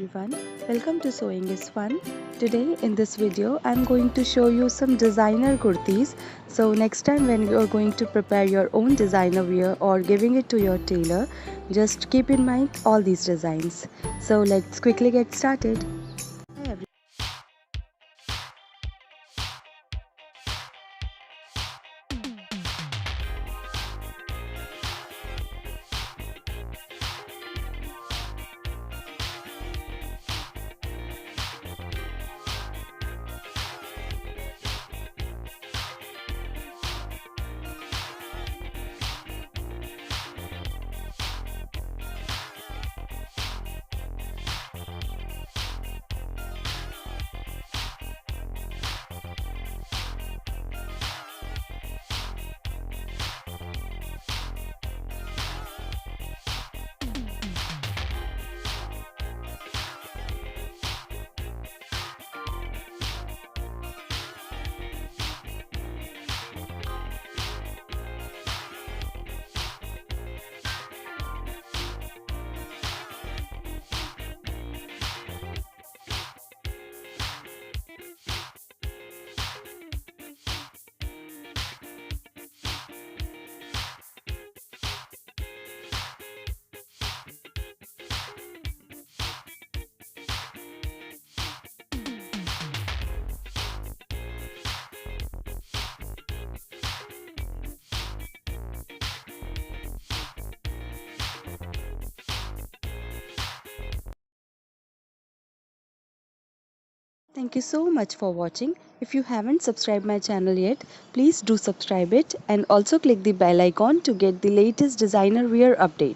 everyone, welcome to Sewing is Fun. Today in this video I'm going to show you some designer kurtis. So next time when you are going to prepare your own designer wear or giving it to your tailor, just keep in mind all these designs. So let's quickly get started. Thank you so much for watching. If you haven't subscribed my channel yet, please do subscribe it and also click the bell icon to get the latest designer wear update.